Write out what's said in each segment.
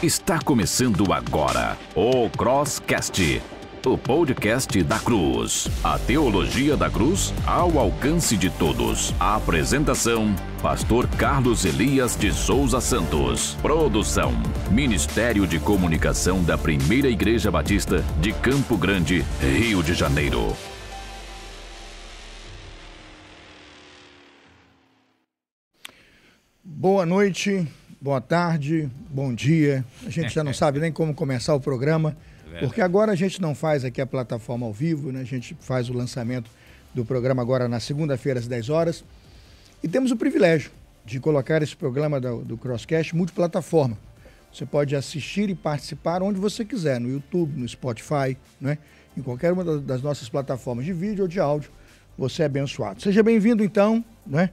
Está começando agora o Crosscast, o podcast da Cruz. A teologia da cruz ao alcance de todos. A apresentação, Pastor Carlos Elias de Souza Santos. Produção, Ministério de Comunicação da Primeira Igreja Batista de Campo Grande, Rio de Janeiro. Boa noite, boa tarde, bom dia. A gente já não sabe nem como começar o programa, porque agora a gente não faz aqui a plataforma ao vivo, né? A gente faz o lançamento do programa agora na segunda-feira às 10 horas. E temos o privilégio de colocar esse programa do Crosscast multiplataforma. Você pode assistir e participar onde você quiser, no YouTube, no Spotify, né? Em qualquer uma das nossas plataformas de vídeo ou de áudio, você é abençoado. Seja bem-vindo então, né?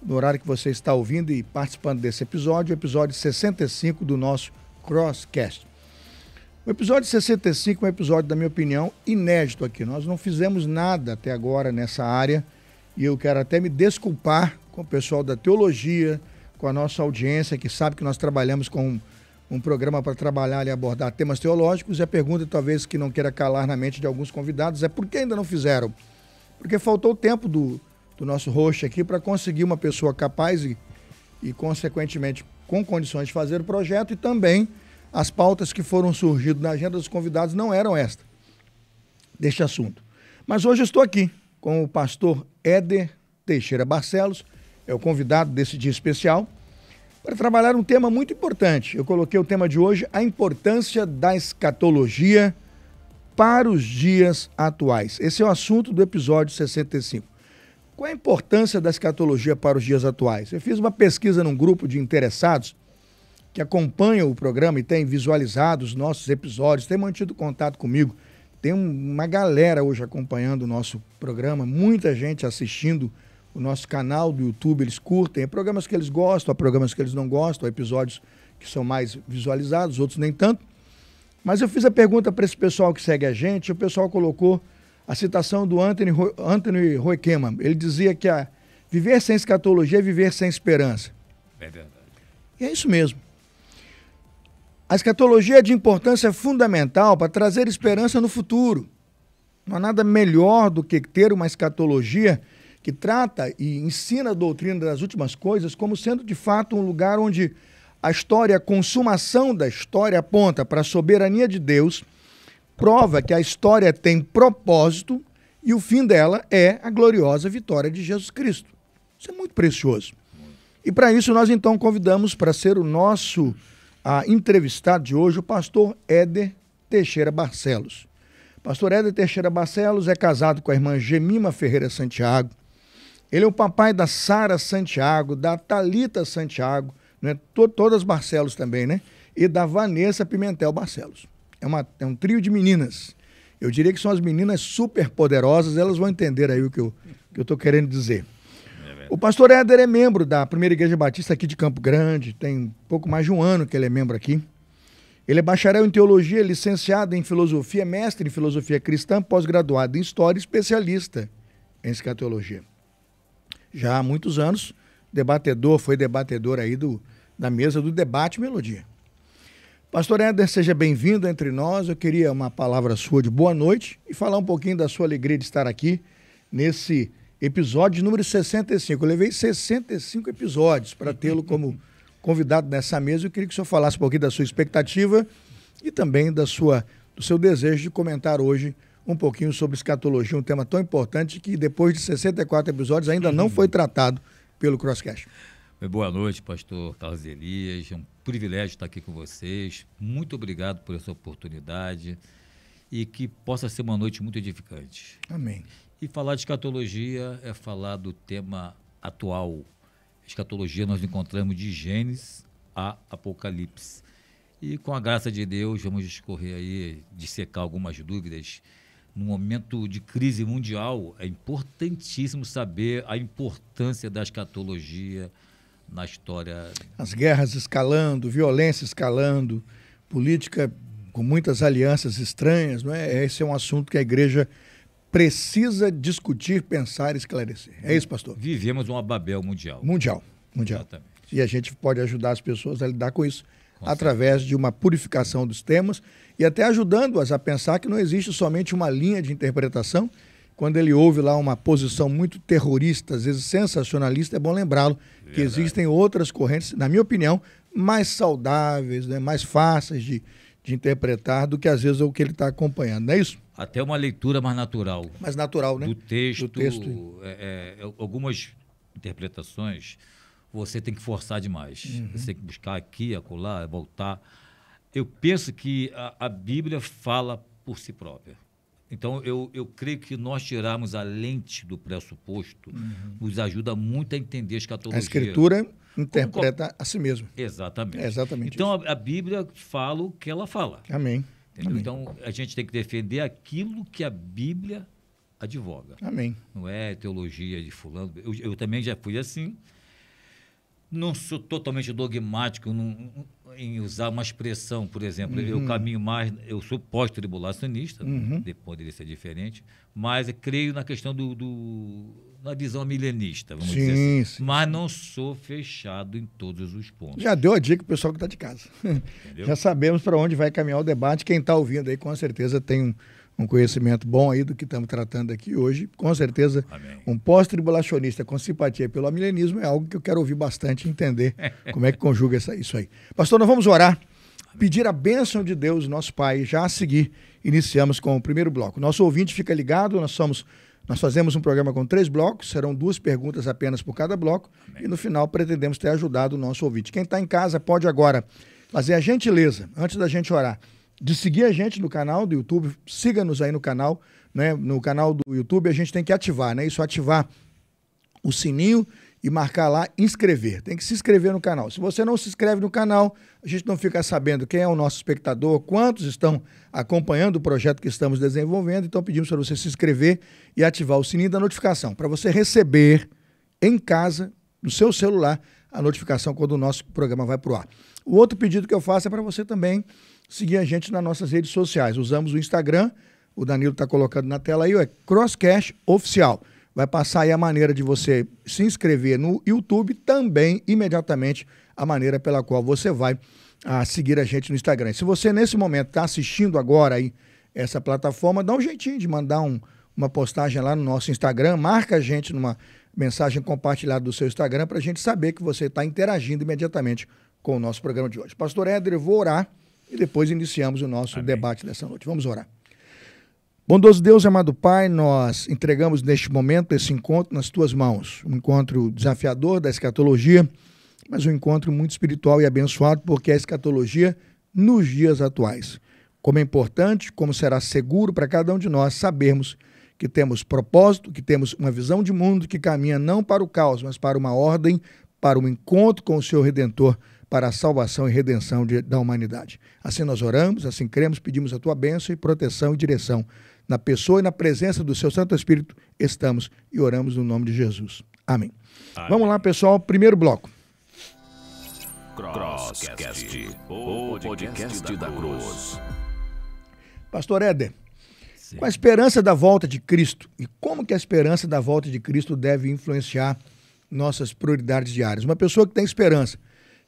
No horário que você está ouvindo e participando desse episódio, o episódio 65 do nosso Crosscast. O episódio 65 é um episódio, da minha opinião, inédito aqui. Nós não fizemos nada até agora nessa área e eu quero até me desculpar com o pessoal da teologia, com a nossa audiência, que sabe que nós trabalhamos com um programa para trabalhar e abordar temas teológicos. E a pergunta, talvez, que não queira calar na mente de alguns convidados é: por que ainda não fizeram? Porque faltou o tempo do nosso host aqui para conseguir uma pessoa capaz e, consequentemente, com condições de fazer o projeto, e também as pautas que foram surgindo na agenda dos convidados não eram deste assunto. Mas hoje eu estou aqui com o pastor Éder Teixeira Barcelos, é o convidado desse dia especial, para trabalhar um tema muito importante. Eu coloquei o tema de hoje: a importância da escatologia para os dias atuais. Esse é o assunto do episódio 65. Qual é a importância da escatologia para os dias atuais? Eu fiz uma pesquisa num grupo de interessados que acompanham o programa e têm visualizado os nossos episódios, têm mantido contato comigo. Tem uma galera hoje acompanhando o nosso programa, muita gente assistindo o nosso canal do YouTube, eles curtem. Há programas que eles gostam, há programas que eles não gostam, há episódios que são mais visualizados, outros nem tanto. Mas eu fiz a pergunta para esse pessoal que segue a gente, e o pessoal colocou a citação do Anthony Roykema. Ele dizia que viver sem escatologia é viver sem esperança. É verdade. E é isso mesmo. A escatologia é de importância fundamental para trazer esperança no futuro. Não há nada melhor do que ter uma escatologia que trata e ensina a doutrina das últimas coisas como sendo de fato um lugar onde a história, a consumação da história aponta para a soberania de Deus, prova que a história tem propósito e o fim dela é a gloriosa vitória de Jesus Cristo. Isso é muito precioso. E para isso nós então convidamos para ser o nosso entrevistado de hoje o pastor Éder Teixeira Barcelos. Pastor Éder Teixeira Barcelos é casado com a irmã Gemima Ferreira Santiago. Ele é o papai da Sara Santiago, da Thalita Santiago, né? Todas Barcelos também, né? E da Vanessa Pimentel Barcelos. É um trio de meninas. Eu diria que são as meninas super poderosas, elas vão entender aí o que eu estou querendo dizer. O pastor Éder é membro da Primeira Igreja Batista aqui de Campo Grande, tem pouco mais de um ano que ele é membro aqui. Ele é bacharel em teologia, licenciado em filosofia, mestre em filosofia cristã, pós-graduado em história e especialista em escatologia. Já há muitos anos, foi debatedor aí da mesa do Debate Melodia. Pastor Éder, seja bem-vindo entre nós. Eu queria uma palavra sua de boa noite e falar um pouquinho da sua alegria de estar aqui nesse episódio número 65. Eu levei 65 episódios para tê-lo como convidado nessa mesa. Eu queria que o senhor falasse um pouquinho da sua expectativa e também do seu desejo de comentar hoje um pouquinho sobre escatologia, um tema tão importante que depois de 64 episódios ainda não foi tratado pelo Crosscast. Boa noite, pastor Carlos Elias. É um privilégio estar aqui com vocês. Muito obrigado por essa oportunidade e que possa ser uma noite muito edificante. Amém. E falar de escatologia é falar do tema atual. Escatologia nós encontramos de Gênesis a Apocalipse. E com a graça de Deus vamos discorrer aí, dissecar algumas dúvidas. No momento de crise mundial, é importantíssimo saber a importância da escatologia na história. As guerras escalando, violência escalando, política com muitas alianças estranhas, não é? Esse é um assunto que a igreja precisa discutir, pensar e esclarecer. É isso, pastor? Vivemos uma Babel mundial. Mundial. Exatamente. E a gente pode ajudar as pessoas a lidar com isso através de uma purificação dos temas e até ajudando-as a pensar que não existe somente uma linha de interpretação. Quando ele ouve lá uma posição muito terrorista, às vezes sensacionalista, é bom lembrá-lo que existem outras correntes, na minha opinião, mais saudáveis, né, mais fáceis de interpretar do que às vezes o que ele está acompanhando, não é isso? Até uma leitura mais natural. Mais natural, né? Do texto. Algumas interpretações você tem que forçar demais. Você tem que buscar aqui, acolá, voltar. Eu penso que a Bíblia fala por si própria. Então, eu creio que nós tirarmos a lente do pressuposto nos ajuda muito a entender a escatologia. A Escritura interpreta a si mesmo. Exatamente. É exatamente então, isso. A Bíblia fala o que ela fala. Amém. Amém. Então, a gente tem que defender aquilo que a Bíblia advoga. Amém. Não é teologia de fulano. Eu também já fui assim. Não sou totalmente dogmático em usar uma expressão, por exemplo. Eu caminho mais, eu sou pós-tribulacionista, poderia ser diferente, mas creio na questão na visão milenista, vamos dizer assim. Sim. Mas não sou fechado em todos os pontos. Já deu a dica para o pessoal que está de casa. Já sabemos para onde vai caminhar o debate. Quem está ouvindo aí, com certeza, tem um conhecimento bom aí do que estamos tratando aqui hoje. Com certeza, Amém. Um pós-tribulacionista com simpatia pelo milenismo é algo que eu quero ouvir bastante e entender como é que conjuga isso aí. Pastor, nós vamos orar, pedir a bênção de Deus, nosso Pai. Já a seguir, iniciamos com o primeiro bloco. Nosso ouvinte fica ligado, nós fazemos um programa com 3 blocos, serão 2 perguntas apenas por cada bloco. Amém. E no final pretendemos ter ajudado o nosso ouvinte. Quem está em casa pode agora fazer a gentileza, antes da gente orar, de seguir a gente no canal do YouTube. Siga-nos aí no canal, né? No canal do YouTube a gente tem que ativar, né? Isso, ativar o sininho e marcar lá inscrever. Tem que se inscrever no canal. Se você não se inscreve no canal, a gente não fica sabendo quem é o nosso espectador, quantos estão acompanhando o projeto que estamos desenvolvendo. Então pedimos para você se inscrever e ativar o sininho da notificação, para você receber em casa, no seu celular, a notificação quando o nosso programa vai para o ar. O outro pedido que eu faço é para você também seguir a gente nas nossas redes sociais. Usamos o Instagram, o Danilo está colocando na tela aí, é Crosscast Oficial. Vai passar aí a maneira de você se inscrever no YouTube, também imediatamente a maneira pela qual você vai seguir a gente no Instagram. Se você nesse momento está assistindo agora aí essa plataforma, dá um jeitinho de mandar uma postagem lá no nosso Instagram, marca a gente numa mensagem compartilhada do seu Instagram para a gente saber que você está interagindo imediatamente com o nosso programa de hoje. Pastor Éder, eu vou orar e depois iniciamos o nosso debate dessa noite. Vamos orar. Bondoso Deus, amado Pai, nós entregamos neste momento esse encontro nas Tuas mãos. Um encontro desafiador da escatologia, mas um encontro muito espiritual e abençoado, porque é a escatologia nos dias atuais. Como é importante, como será seguro para cada um de nós sabermos que temos propósito, que temos uma visão de mundo que caminha não para o caos, mas para uma ordem, para um encontro com o Seu Redentor, para a salvação e redenção da humanidade. Assim nós oramos, assim cremos, pedimos a Tua bênção e proteção e direção. Na pessoa e na presença do Seu Santo Espírito estamos e oramos no nome de Jesus. Amém. Vamos lá, pessoal, primeiro bloco. Crosscast, o podcast da Cruz. Pastor Éder, com a esperança da volta de Cristo, e como que a esperança da volta de Cristo deve influenciar nossas prioridades diárias? Uma pessoa que tem esperança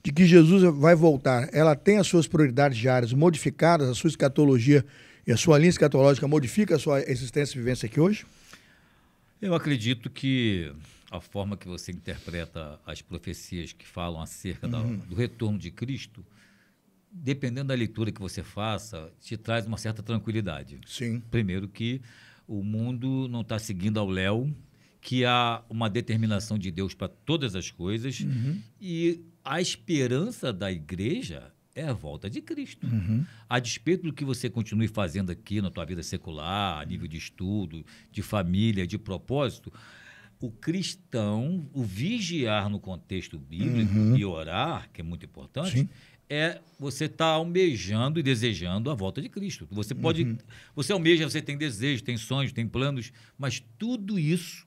de que Jesus vai voltar, ela tem as suas prioridades diárias modificadas, a sua escatologia e a sua linha escatológica modifica a sua existência e vivência aqui hoje? Eu acredito que a forma que você interpreta as profecias que falam acerca do retorno de Cristo, dependendo da leitura que você faça, te traz uma certa tranquilidade. Sim. Primeiro que o mundo não está seguindo ao léu, que há uma determinação de Deus para todas as coisas e a esperança da igreja é a volta de Cristo. A despeito do que você continue fazendo aqui na tua vida secular, a nível de estudo, de família, de propósito, o cristão, o vigiar no contexto bíblico e orar, que é muito importante, Sim. é você estar almejando e desejando a volta de Cristo. Você pode, você almeja, você tem desejos, tem sonhos, tem planos, mas tudo isso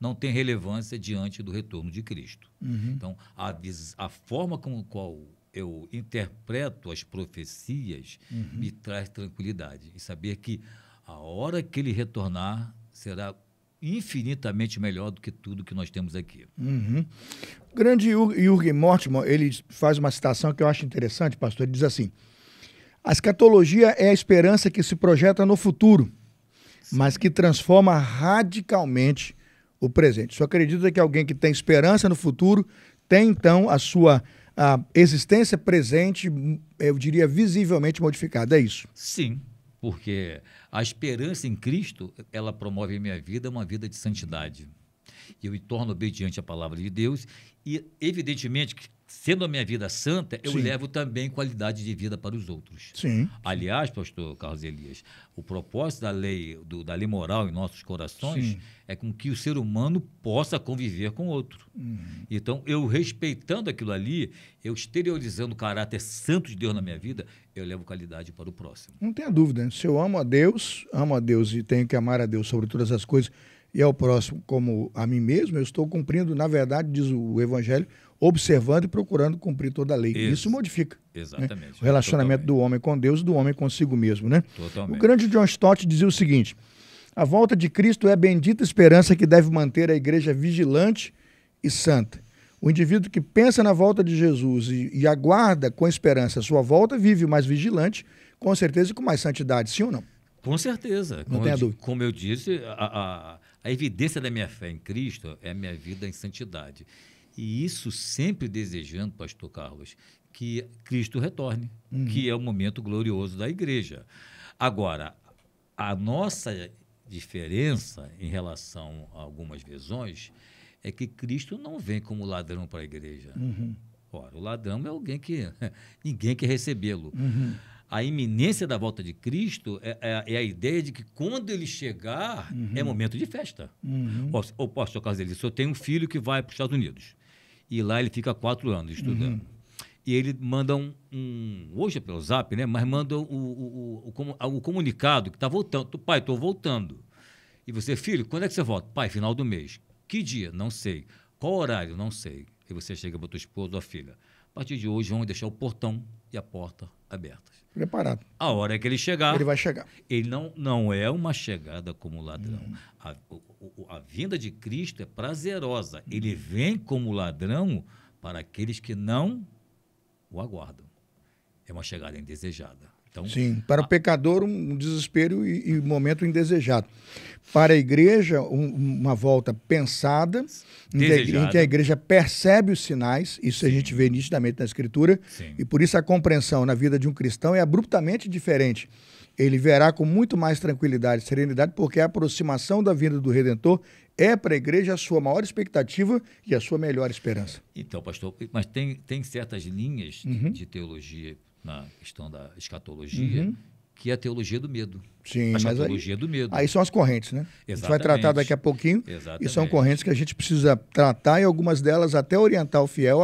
não tem relevância diante do retorno de Cristo. Então, a forma com a qual eu interpreto as profecias me traz tranquilidade e saber que a hora que ele retornar será infinitamente melhor do que tudo que nós temos aqui. Uhum. O grande Jürgen Mortimer, ele faz uma citação que eu acho interessante, pastor. Ele diz assim: a escatologia é a esperança que se projeta no futuro, mas que transforma radicalmente o presente. Só acredita que alguém que tem esperança no futuro tem, então, a sua existência presente, eu diria, visivelmente modificada. É isso? Sim, porque a esperança em Cristo, ela promove em minha vida uma vida de santidade. Eu me torno obediente à palavra de Deus e, evidentemente, sendo a minha vida santa, eu levo também qualidade de vida para os outros. Sim. Aliás, pastor Carlos Elias, o propósito da lei moral em nossos corações é com que o ser humano possa conviver com o outro. Então, eu respeitando aquilo ali, eu exteriorizando o caráter santo de Deus na minha vida, eu levo qualidade para o próximo. Não tenha dúvida. Se eu amo a Deus e tenho que amar a Deus sobre todas as coisas e ao próximo como a mim mesmo, eu estou cumprindo, na verdade, diz o Evangelho, observando e procurando cumprir toda a lei. Isso modifica. Exatamente. Né? O relacionamento do homem com Deus e do homem consigo mesmo. Né? Totalmente. O grande John Stott dizia o seguinte: a volta de Cristo é a bendita esperança que deve manter a igreja vigilante e santa. O indivíduo que pensa na volta de Jesus e aguarda com esperança a sua volta, vive mais vigilante, com certeza e com mais santidade. Sim ou não? Com certeza. Não tenha dúvida. Como eu disse, a evidência da minha fé em Cristo é a minha vida em santidade. E isso sempre desejando, pastor Carlos, que Cristo retorne, que é o momento glorioso da igreja. Agora, a nossa diferença em relação a algumas visões é que Cristo não vem como ladrão para a igreja. Ora, o ladrão é alguém que ninguém quer recebê-lo. A iminência da volta de Cristo é a ideia de que quando ele chegar, é momento de festa. O pastor Carlos Elias, eu tenho um filho que vai para os Estados Unidos. E lá ele fica 4 anos estudando. E ele manda hoje é pelo Zap, né? Mas manda o comunicado que está voltando. Pai, estou voltando. E você, filho, quando é que você volta? Pai, final do mês. Que dia? Não sei. Qual horário? Não sei. E você chega para o teu esposo ou filha. A partir de hoje, vamos deixar o portão e a porta abertas. Preparado. A hora que ele chegar... Ele vai chegar. Ele não é uma chegada como ladrão. A vinda de Cristo é prazerosa. Ele vem como ladrão para aqueles que não o aguardam. É uma chegada indesejada. Então, sim, para o pecador um desespero e momento indesejado. Para a igreja, uma volta pensada, em que a igreja percebe os sinais, isso a gente vê nitidamente na Escritura, e por isso a compreensão na vida de um cristão é abruptamente diferente. Ele verá com muito mais tranquilidade e serenidade, porque a aproximação da vinda do Redentor é para a igreja a sua maior expectativa e a sua melhor esperança. Então, pastor, mas tem certas linhas de teologia na questão da escatologia, que é a teologia do medo. Sim, a escatologia do medo. Aí são as correntes, né? Exatamente. A gente vai tratar daqui a pouquinho. Exatamente. E são correntes que a gente precisa tratar e algumas delas até orientar o fiel,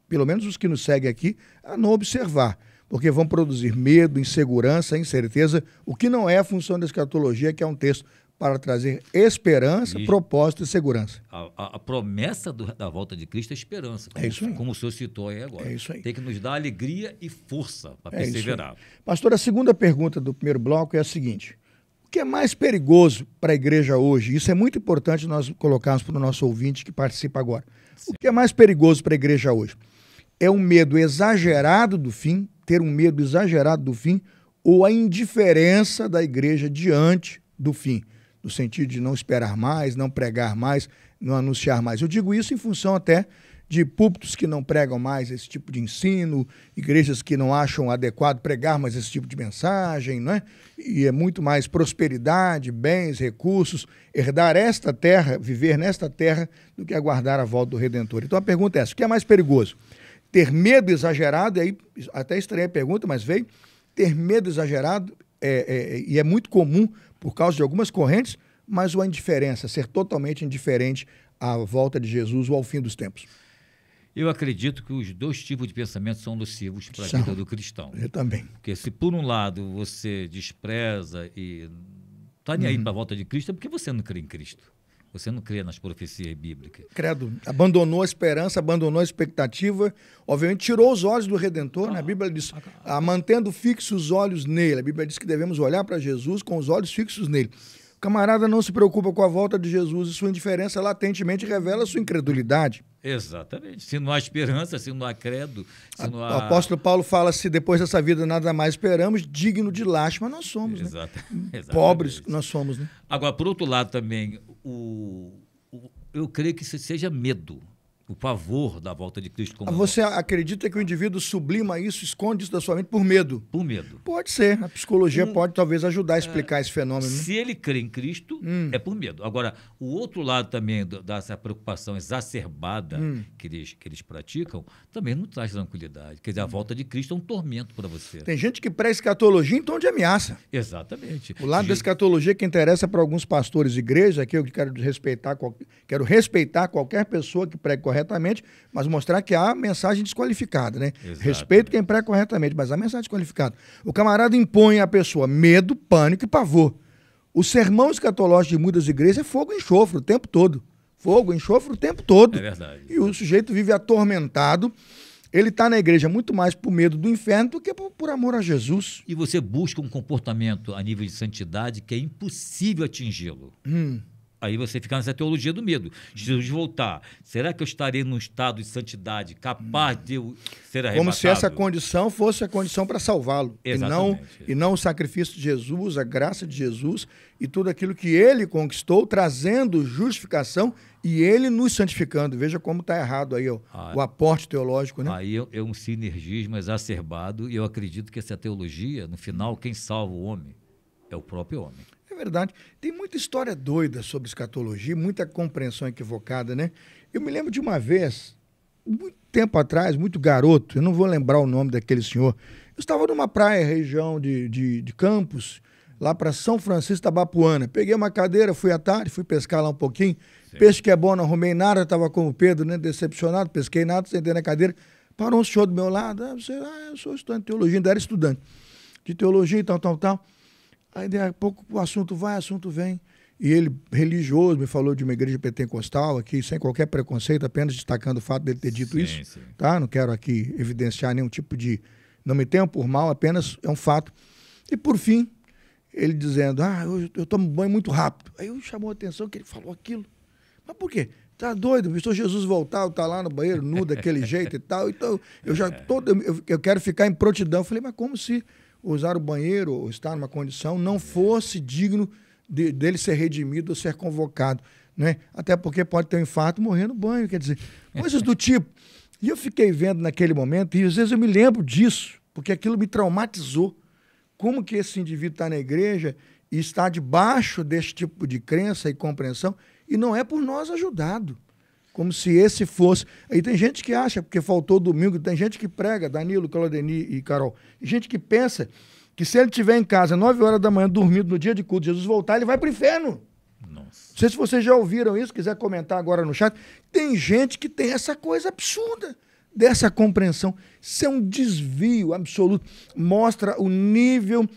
pelo menos os que nos seguem aqui, a não observar. Porque vão produzir medo, insegurança, incerteza, o que não é a função da escatologia, que é um texto para trazer esperança, propósito e segurança. A promessa da volta de Cristo é esperança, como o senhor citou aí agora. É isso aí. Tem que nos dar alegria e força para perseverar. Pastor, a segunda pergunta do primeiro bloco é a seguinte: o que é mais perigoso para a igreja hoje? Isso é muito importante nós colocarmos para o nosso ouvinte que participa agora. Sim. O que é mais perigoso para a igreja hoje? É um medo exagerado do fim, ter um medo exagerado do fim, ou a indiferença da igreja diante do fim? No sentido de não esperar mais, não pregar mais, não anunciar mais. Eu digo isso em função até de púlpitos que não pregam mais esse tipo de ensino, igrejas que não acham adequado pregar mais esse tipo de mensagem, não é? E é muito mais prosperidade, bens, recursos, herdar esta terra, viver nesta terra, do que aguardar a volta do Redentor. Então a pergunta é essa: o que é mais perigoso? Ter medo exagerado, e aí até estranhei a pergunta, mas veio, ter medo exagerado, e é muito comum por causa de algumas correntes, mas a indiferença, ser totalmente indiferente à volta de Jesus ou ao fim dos tempos. Eu acredito que os dois tipos de pensamentos são nocivos para a vida do cristão. Eu também. Porque se por um lado você despreza e está nem aí para a volta de Cristo, é porque você não crê em Cristo. Você não crê nas profecias bíblicas. Credo. Abandonou a esperança, abandonou a expectativa. Obviamente, tirou os olhos do Redentor. Né? A Bíblia diz, mantendo fixos os olhos nele. A Bíblia diz que devemos olhar para Jesus com os olhos fixos nele. camarada não se preocupa com a volta de Jesus e sua indiferença latentemente revela sua incredulidade. Exatamente. Se não há esperança, se não há credo, se não há... O apóstolo Paulo fala, se depois dessa vida nada mais esperamos, digno de lástima nós somos, né? Exatamente. Pobres nós somos, né? Agora, por outro lado também, eu creio que isso seja medo, o pavor da volta de Cristo. Como Você acredita que o indivíduo sublima isso, esconde isso da sua mente por medo? Por medo. Pode ser. A psicologia pode talvez ajudar a explicar esse fenômeno. Né? Se ele crê em Cristo, é por medo. Agora, o outro lado também dessa preocupação exacerbada que eles praticam, também não traz tranquilidade. Quer dizer, a volta de Cristo é um tormento para você. Tem gente que prega escatologia em tom de ameaça. Exatamente. O lado da escatologia que interessa para alguns pastores de igreja, que eu quero respeitar qualquer pessoa que pregue corretamente, mas mostrar que há mensagem desqualificada, né? Exatamente. Respeito quem prega corretamente, mas há mensagem desqualificada. O camarada impõe à pessoa medo, pânico e pavor. O sermão escatológico de muitas igrejas é fogo e enxofre o tempo todo. Fogo e enxofre o tempo todo. É verdade. E o sujeito vive atormentado. Ele está na igreja muito mais por medo do inferno do que por amor a Jesus. E você busca um comportamento a nível de santidade que é impossível atingi-lo. Aí você fica nessa teologia do medo. Jesus voltar, será que eu estarei num estado de santidade capaz de eu ser arrebatado? Como se essa condição fosse a condição para salvá-lo. Exatamente. E não o sacrifício de Jesus, a graça de Jesus e tudo aquilo que ele conquistou, trazendo justificação e ele nos santificando. Veja como está errado aí o aporte teológico, né? Aí é um sinergismo exacerbado e eu acredito que essa teologia, no final, quem salva o homem é o próprio homem. É verdade. Tem muita história doida sobre escatologia, muita compreensão equivocada, né? Eu me lembro de uma vez, muito tempo atrás, muito garoto, eu não vou lembrar o nome daquele senhor. Eu estava numa praia, região de Campos, lá para São Francisco da Bapuana. Peguei uma cadeira, fui à tarde, fui pescar lá um pouquinho. Sim. Peixe que é bom, não arrumei nada, estava como o Pedro, né? Decepcionado, pesquei nada, sentei na cadeira. Parou um senhor do meu lado. Eu sou estudante de teologia, ainda era estudante de teologia e tal. Aí, daqui a pouco, o assunto vai, o assunto vem. E ele, religioso, me falou de uma igreja pentecostal aqui, sem qualquer preconceito, apenas destacando o fato dele ter dito isso. Sim. Tá? Não quero aqui evidenciar nenhum tipo de... Não me tenham por mal, apenas é um fato. E, por fim, ele dizendo, eu tomo banho muito rápido. Aí eu chamou a atenção que ele falou aquilo. Mas por quê? Tá doido? Viu Jesus voltar, tá lá no banheiro, nu daquele jeito e tal. Então, eu quero ficar em prontidão. Eu falei, mas como se usar o banheiro ou estar numa condição não fosse digno dele ser redimido ou ser convocado, né? Até porque pode ter um infarto e morrer no banho, quer dizer, coisas do tipo. E eu fiquei vendo naquele momento, e às vezes eu me lembro disso, porque aquilo me traumatizou. Como que esse indivíduo está na igreja e está debaixo desse tipo de crença e compreensão e não é por nós ajudado. Como se esse fosse... Aí tem gente que acha, porque faltou domingo, tem gente que prega, Danilo, Claudeni e Carol, e gente que pensa que se ele estiver em casa 9 horas da manhã dormindo no dia de culto, Jesus voltar, ele vai para o inferno. Nossa. Não sei se vocês já ouviram isso, quiser comentar agora no chat. Tem gente que tem essa coisa absurda dessa compreensão. Isso é um desvio absoluto. Mostra o nível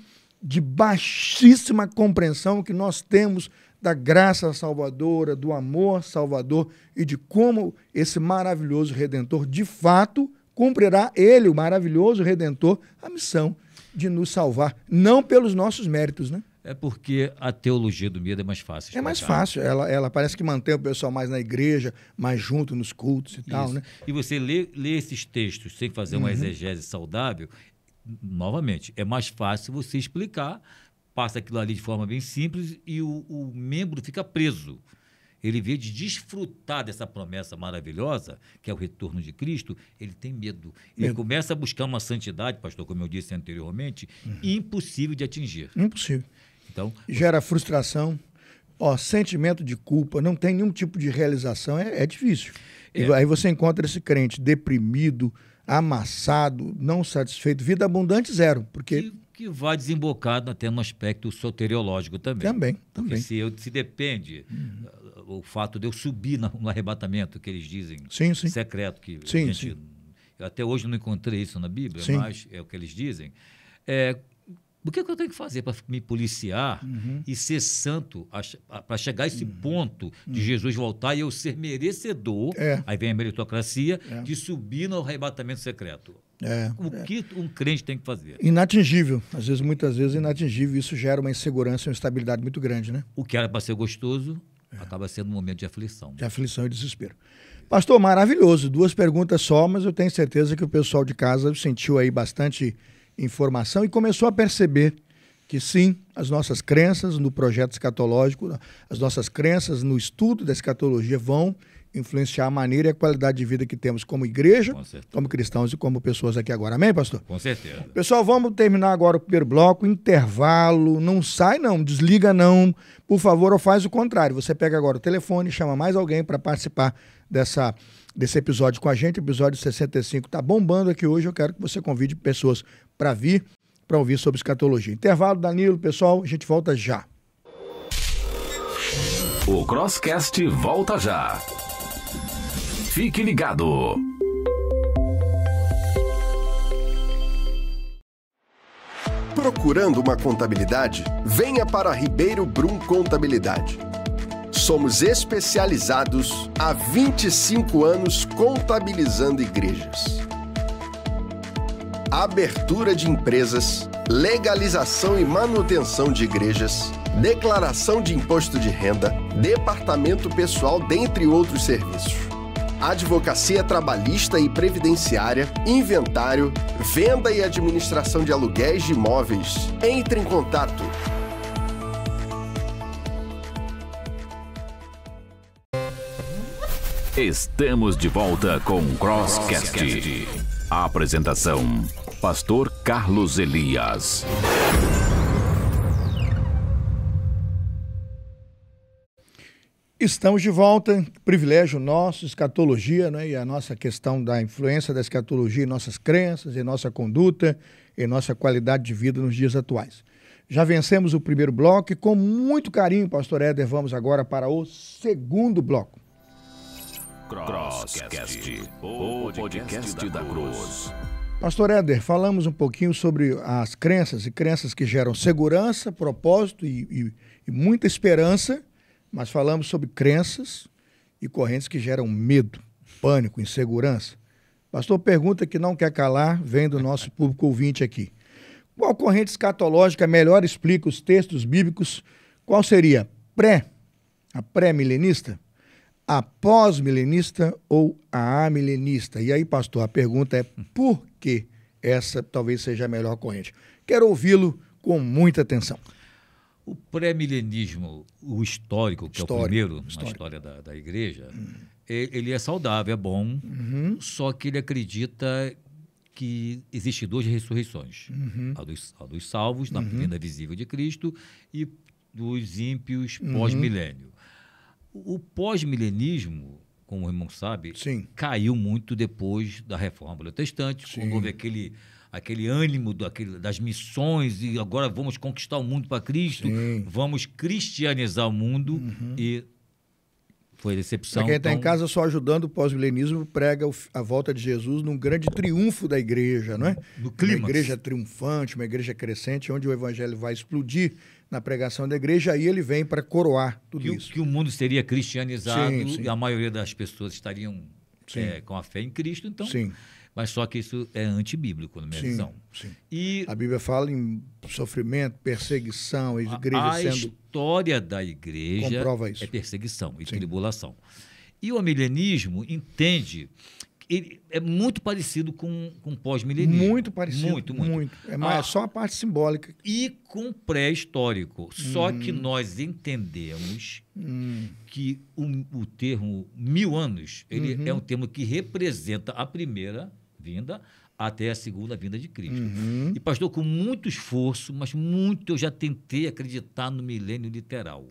de baixíssima compreensão que nós temos da graça salvadora, do amor salvador e de como esse maravilhoso Redentor, de fato, cumprirá ele, o maravilhoso Redentor, a missão de nos salvar, não pelos nossos méritos, né? É porque a teologia do medo é mais fácil. É mais fácil, ela parece que mantém o pessoal mais na igreja, mais junto nos cultos e tal, né? E você lê esses textos sem fazer uma exegese saudável, novamente, é mais fácil você explicar, passa aquilo ali de forma bem simples e o membro fica preso. Ele, em vez de desfrutar dessa promessa maravilhosa, que é o retorno de Cristo, ele tem medo. Ele começa a buscar uma santidade, pastor, como eu disse anteriormente, impossível de atingir. Impossível. Então, gera frustração, sentimento de culpa, não tem nenhum tipo de realização, é difícil. E aí você encontra esse crente deprimido, amassado, não satisfeito, vida abundante zero, porque... Que vai desembocado até no aspecto soteriológico também. Também. Se depende o fato de eu subir no arrebatamento, que eles dizem, secreto, que eu até hoje não encontrei isso na Bíblia, mas é o que eles dizem. O que eu tenho que fazer para me policiar e ser santo, para chegar a esse ponto de Jesus voltar e eu ser merecedor, aí vem a meritocracia, de subir no arrebatamento secreto? O que um crente tem que fazer? Inatingível. Às vezes, muitas vezes, inatingível. Isso gera uma insegurança e uma instabilidade muito grande, né? O que era para ser gostoso acaba sendo um momento de aflição. De aflição e desespero. Pastor, maravilhoso. 2 perguntas só, mas eu tenho certeza que o pessoal de casa sentiu aí bastante informação e começou a perceber que sim, as nossas crenças no projeto escatológico, as nossas crenças no estudo da escatologia vão influenciar a maneira e a qualidade de vida que temos como igreja, como cristãos e como pessoas aqui agora. Amém, pastor? Com certeza. Pessoal, vamos terminar agora o primeiro bloco, intervalo, não sai não, desliga não, por favor, ou faz o contrário. Você pega agora o telefone, chama mais alguém para participar desse episódio com a gente, episódio 65. Tá bombando aqui hoje, eu quero que você convide pessoas para ouvir sobre escatologia. Intervalo, Danilo, pessoal, a gente volta já. O Crosscast volta já. Fique ligado. Procurando uma contabilidade? Venha para Ribeiro Brum Contabilidade. Somos especializados há 25 anos contabilizando igrejas. Abertura de empresas, legalização e manutenção de igrejas, declaração de imposto de renda, departamento pessoal, dentre outros serviços. Advocacia trabalhista e previdenciária, inventário, venda e administração de aluguéis de imóveis. Entre em contato. Estamos de volta com o Crosscast. A apresentação: Pastor Carlos Elias. Estamos de volta, privilégio nosso, escatologia, né? E a nossa questão da influência da escatologia em nossas crenças, em nossa conduta, em nossa qualidade de vida nos dias atuais. Já vencemos o primeiro bloco e com muito carinho, pastor Éder, vamos agora para o segundo bloco. Crosscast, o podcast da Cruz. Pastor Éder, falamos um pouquinho sobre as crenças e crenças que geram segurança, propósito e muita esperança, mas falamos sobre crenças e correntes que geram medo, pânico, insegurança. Pastor, pergunta que não quer calar, vem do nosso público ouvinte aqui. Qual corrente escatológica melhor explica os textos bíblicos? Qual seria? A pré-milenista? A pós-milenista ou a amilenista? E aí, pastor, a pergunta é por que essa talvez seja a melhor corrente? Quero ouvi-lo com muita atenção. O pré-milenismo, o histórico, que é o primeiro na história da igreja, ele é saudável, é bom, só que ele acredita que existem 2 ressurreições. A dos salvos, na vinda visível de Cristo, e dos ímpios pós-milênio. O pós-milenismo, como o irmão sabe, caiu muito depois da Reforma Protestante, quando houve aquele ânimo das missões e agora vamos conquistar o mundo para Cristo, vamos cristianizar o mundo e foi decepção. Para quem está em casa só ajudando, o pós-milenismo prega a volta de Jesus num grande triunfo da igreja, não é? No clímax. Uma igreja triunfante, uma igreja crescente, onde o evangelho vai explodir na pregação da igreja, aí ele vem para coroar tudo isso. Que o mundo seria cristianizado e a maioria das pessoas estariam com a fé em Cristo, então... Mas só que isso é antibíblico, na minha visão. E a Bíblia fala em sofrimento, perseguição, a igreja a história da igreja comprova isso. É perseguição e tribulação. E o amilenismo entende... Ele é muito parecido com o pós-milenismo. Muito parecido. Muito. É só a parte simbólica. E com pré-histórico. Só que nós entendemos que o termo 1000 anos, ele é um termo que representa a primeira vinda até a segunda vinda de Cristo. E, pastor, com muito esforço, mas eu já tentei acreditar no milênio literal,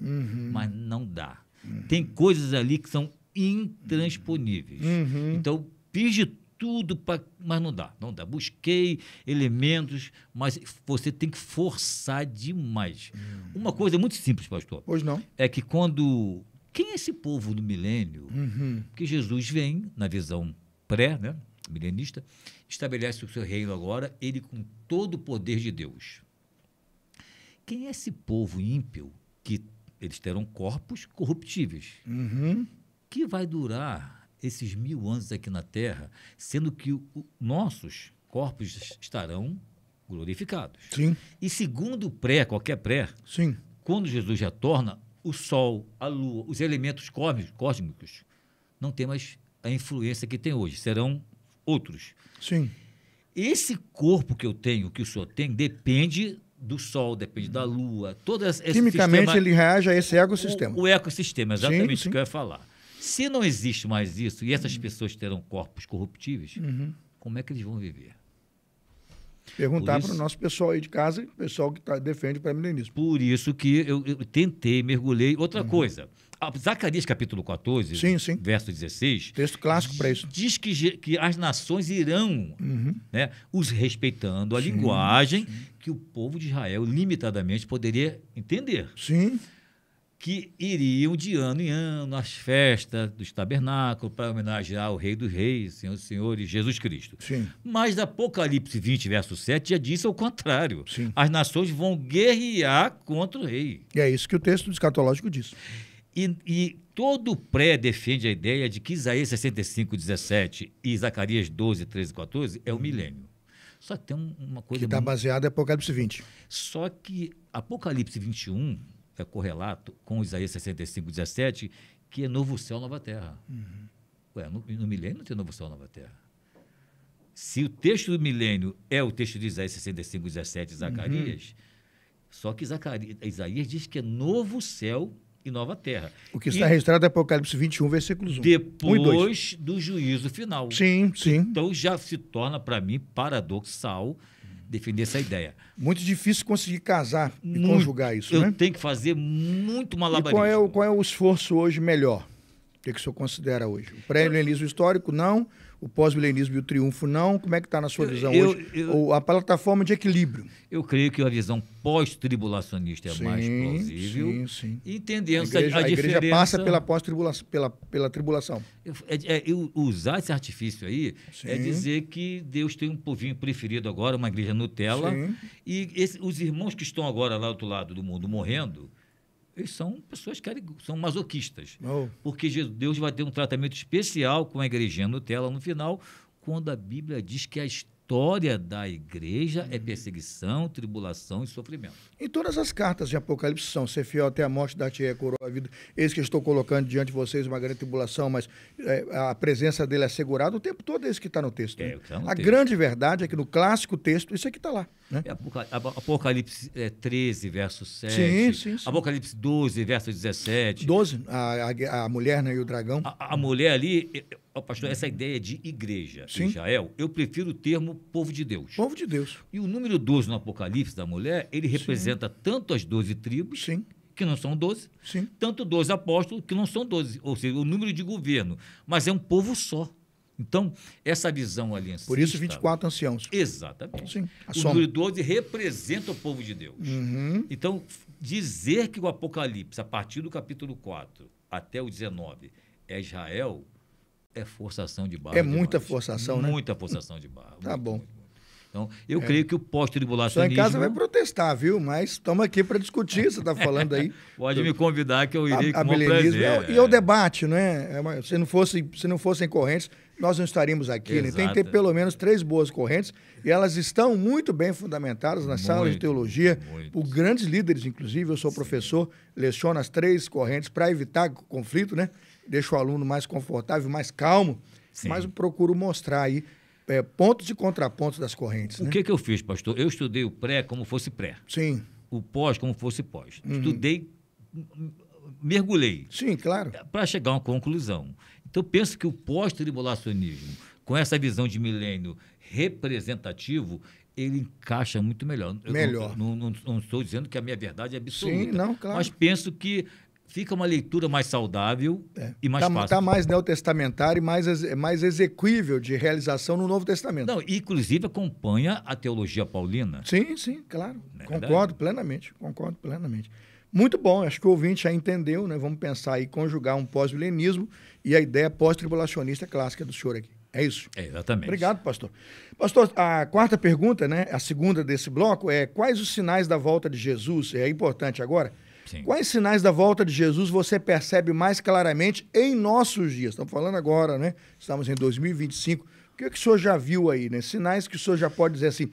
mas não dá. Tem coisas ali que são intransponíveis. Então, fiz de tudo, mas não dá. Busquei elementos, mas você tem que forçar demais. Uma coisa muito simples, pastor. Pois não. É que quem é esse povo do milênio? Que Jesus vem, na visão milenista, estabelece o seu reino agora, ele com todo o poder de Deus. Quem é esse povo ímpio que eles terão corpos corruptíveis? Que vai durar esses 1000 anos aqui na Terra, sendo que nossos corpos estarão glorificados. Sim, E segundo qualquer pré, sim, quando Jesus retorna, o Sol, a Lua, os elementos cósmicos não têm mais a influência que tem hoje, serão outros. sim. Esse corpo que eu tenho, que o senhor tem, depende do Sol, depende da Lua, todo esse Quimicamente sistema, ele reage a esse ecossistema. o ecossistema, exatamente Sim, o que eu ia falar. Se não existe mais isso, e essas pessoas terão corpos corruptíveis, como é que eles vão viver? Perguntar Por para o isso- nosso pessoal aí de casa, o pessoal que defende o pré-milenismo. Por isso que eu tentei, mergulhei. Outra coisa, Zacarias capítulo 14, Sim, sim. verso 16, Texto clássico para isso. diz que as nações irão, né, os respeitando a linguagem que o povo de Israel limitadamente poderia entender. Sim, Que iriam de ano em ano às festas dos tabernáculos para homenagear o Rei dos Reis, Senhor dos Senhores, Jesus Cristo. sim. Mas Apocalipse 20, verso 7, já disse ao contrário. Sim. As nações vão guerrear contra o rei. E é isso que o texto escatológico diz. E todo pré defende a ideia de que Isaías 65, 17 e Zacarias 12, 13 e 14 é o milênio. Só que tem uma Que coisa está baseado em Apocalipse 20. Só que Apocalipse 21 é correlato com Isaías 65, 17, que é novo céu, nova terra. Ué, no milênio não tem novo céu, nova terra. Se o texto do milênio é o texto de Isaías 65, 17 e Zacarias, só que Isaías diz que é novo céu e nova terra. O que está registrado é Apocalipse 21, versículos 1. 1 e 2. Depois do juízo final. Sim, sim. Então já se torna, para mim, paradoxal defender essa ideia. Muito difícil conseguir casar e conjugar isso, Eu né? tenho que fazer muito E malabarismo. qual é o esforço hoje melhor? O que o senhor considera hoje? O pré-milenismo histórico, não. O pós-milenismo e o triunfo, não. Como é que está na sua visão hoje? Ou a plataforma de equilíbrio? Eu creio que a visão pós-tribulacionista é Sim, mais plausível. sim, sim. Entendendo A igreja diferença. passa pela pós-tribulação, pela tribulação. Eu usar esse artifício aí é Sim. dizer que Deus tem um povinho preferido agora, uma igreja Nutella, Sim. e os irmãos que estão agora lá do outro lado do mundo morrendo, eles são pessoas que são masoquistas. Oh. Porque Deus vai ter um tratamento especial com a igrejinha Nutella no final, quando a Bíblia diz que a história da igreja é perseguição, tribulação e sofrimento. Em todas as cartas de Apocalipse são ser fiel até a morte, dar-te a coroa a vida. Eis que estou colocando diante de vocês uma grande tribulação, mas a presença dele é assegurada o tempo todo, é isso que está no texto. Né? Tá no a texto. grande verdade é que no clássico texto, isso aqui está lá. Né? Apocalipse 13, verso 7. Sim. Apocalipse 12, verso 17. 12, a mulher, né, e o dragão. A mulher ali, pastor, essa ideia de igreja Sim. em Israel, eu prefiro o termo povo de Deus. Povo de Deus. E o número 12 no Apocalipse da mulher, ele representa tanto as 12 tribos, Sim. que não são 12, Sim. tanto 12 apóstolos, que não são 12, ou seja, o número de governo, mas é um povo só. Então, essa visão aliancista... Por isso 24 anciãos. Exatamente. Sim, a O soma. número 12 representa o povo de Deus. Então, dizer que o Apocalipse, a partir do capítulo 4 até o 19, é Israel, é forçação de barra. É muita demais. forçação, né? Muita forçação de barra. Tá bom. Então, eu creio que o Só pós-tribulacionismo... em casa vai protestar, viu? Mas estamos aqui para discutir, você está falando aí. Pode me convidar que eu irei com o maior milenismo. prazer. E o debate, né? Se não fossem correntes, nós não estaríamos aqui. Né? Tem que ter Exato. pelo menos 3 boas correntes, e elas estão muito bem fundamentadas nas salas de teologia, por grandes líderes, inclusive. Eu sou professor, leciono as 3 correntes para evitar conflito, né? Deixo o aluno mais confortável, mais calmo, Sim. mas eu procuro mostrar aí pontos e contrapontos das correntes. O Né? que eu fiz, pastor? Eu estudei o pré como fosse pré, Sim, o pós como fosse pós. Estudei, mergulhei, sim, claro. para chegar a uma conclusão. Então, eu penso que o pós-tribulacionismo, com essa visão de milênio representativo, ele encaixa muito melhor. Melhor. Não estou dizendo que a minha verdade é absoluta. Sim, não, claro. Mas penso que fica uma leitura mais saudável e mais fácil. Está mais neotestamentário e mais exequível de realização no Novo Testamento. Não, inclusive acompanha a teologia paulina. Sim, claro. Não é Concordo plenamente. Muito bom, acho que o ouvinte já entendeu, né? Vamos pensar aí, conjugar um pós-milenismo e a ideia pós-tribulacionista clássica do senhor aqui. É isso. É, exatamente. Obrigado, pastor. Pastor, a quarta pergunta, né? A segunda desse bloco é: quais os sinais da volta de Jesus? É importante agora. Sim. Quais sinais da volta de Jesus você percebe mais claramente em nossos dias? Estamos falando agora, né? Estamos em 2025. O que o senhor já viu aí, né? Sinais que o senhor já pode dizer assim,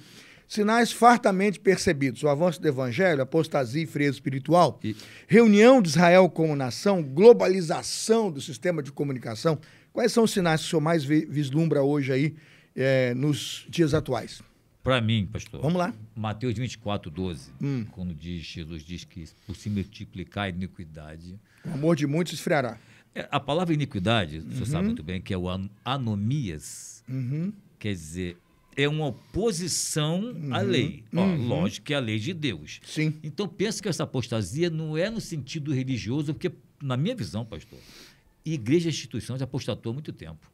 sinais fartamente percebidos, o avanço do evangelho, apostasia e frieza espiritual, reunião de Israel como nação, globalização do sistema de comunicação. Quais são os sinais que o senhor mais vislumbra hoje aí nos dias atuais? Para mim, pastor, vamos lá. Mateus 24:12, quando Jesus diz que por se multiplicar a iniquidade... O amor de muitos esfriará. A palavra iniquidade, o senhor sabe muito bem, que é o anomias, quer dizer, é uma oposição à lei. Lógico que é a lei de Deus. Sim. Então, penso que essa apostasia não é no sentido religioso, porque, na minha visão, pastor, igrejas e instituições apostatou há muito tempo.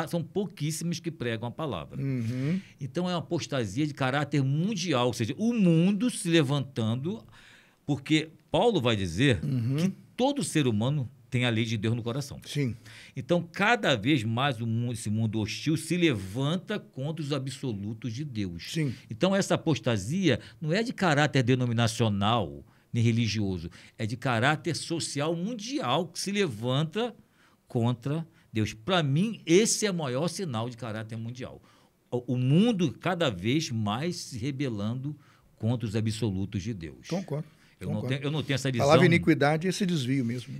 São pouquíssimos que pregam a palavra. Então, é uma apostasia de caráter mundial, ou seja, o mundo se levantando, porque Paulo vai dizer que todo ser humano tem a lei de Deus no coração. Sim. Então, cada vez mais esse mundo hostil se levanta contra os absolutos de Deus. Sim. Então, essa apostasia não é de caráter denominacional nem religioso, é de caráter social mundial que se levanta contra Deus. Para mim, esse é o maior sinal de caráter mundial. O mundo cada vez mais se rebelando contra os absolutos de Deus. Concordo. Eu não tenho essa visão. Falava iniquidade, esse desvio mesmo.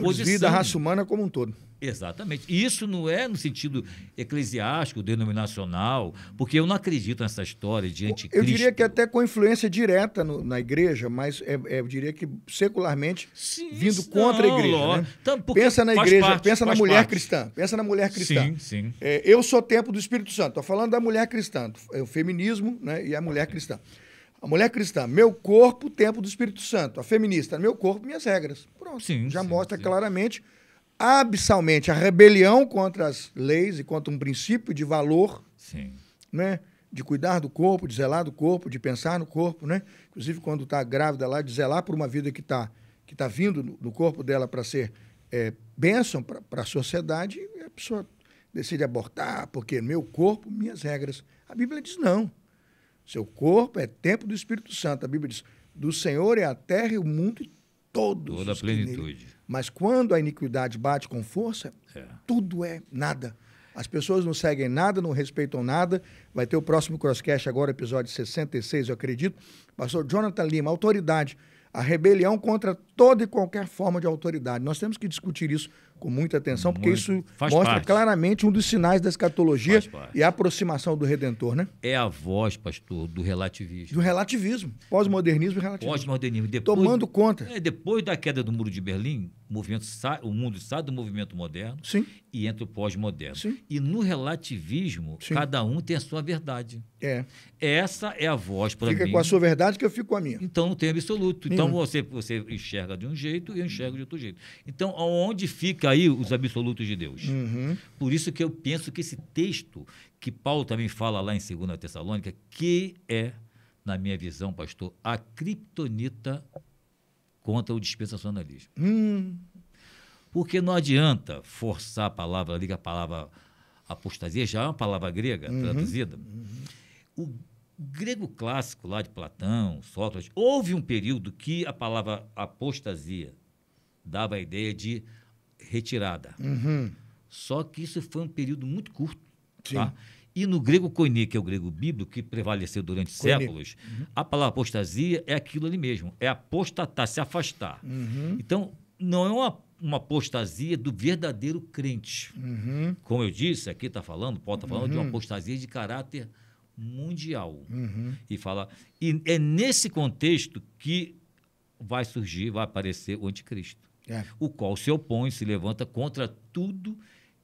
O desvio da raça humana como um todo. Exatamente. E isso não é no sentido eclesiástico, denominacional, porque eu não acredito nessa história de anticristo. Eu diria que até com influência direta na igreja, mas eu diria que secularmente vindo contra a igreja. Né? Então, pensa na igreja, pensa na mulher cristã. Pensa na mulher cristã. Sim. Eu sou templo do Espírito Santo. Estou falando da mulher cristã, o feminismo, né, e a mulher cristã. A mulher cristã, meu corpo, templo do Espírito Santo. A feminista, meu corpo, minhas regras. Pronto, já mostra claramente, abissalmente, a rebelião contra as leis e contra um princípio de valor, né? De cuidar do corpo, de zelar do corpo, de pensar no corpo, né? Inclusive, quando está grávida lá, de zelar por uma vida que tá vindo no corpo dela para ser bênção para a sociedade, e a pessoa decide abortar, porque meu corpo, minhas regras. A Bíblia diz não. Seu corpo é templo do Espírito Santo. A Bíblia diz, do Senhor é a terra e o mundo e toda a plenitude. Mas quando a iniquidade bate com força, tudo é nada. As pessoas não seguem nada, não respeitam nada. Vai ter o próximo Crosscast agora, episódio 66, eu acredito. Pastor Jonathan Lima, autoridade. A rebelião contra toda e qualquer forma de autoridade. Nós temos que discutir isso com muita atenção, porque isso mostra claramente um dos sinais da escatologia e a aproximação do Redentor, né? É a voz, pastor, do relativismo. Do relativismo. Pós-modernismo e relativismo. Pós-modernismo. Tomando conta. Depois da queda do Muro de Berlim, o mundo sai do movimento moderno e entra o pós-moderno. E no relativismo, cada um tem a sua verdade. Essa é a voz para mim. Fica com a sua verdade que eu fico com a minha. Então não tem absoluto. Então você enxerga de um jeito e eu enxergo de outro jeito. Então, onde fica aí os absolutos de Deus? Por isso que eu penso que esse texto, que Paulo também fala lá em 2 Tessalônica, que é, na minha visão, pastor, a criptonita contra o dispensacionalismo. Porque não adianta forçar a palavra ali, que a palavra apostasia já é uma palavra grega traduzida. O grego clássico lá de Platão, Sócrates, houve um período que a palavra apostasia dava a ideia de retirada. Só que isso foi um período muito curto. Tá? E no grego koiné, que é o grego bíblico, que prevaleceu durante séculos, a palavra apostasia é aquilo ali mesmo, é apostatar, se afastar. Então, não é uma apostasia do verdadeiro crente. Como eu disse, aqui está falando, Paulo está falando de uma apostasia de caráter mundial. E é nesse contexto que vai aparecer o anticristo, o qual se opõe, se levanta contra tudo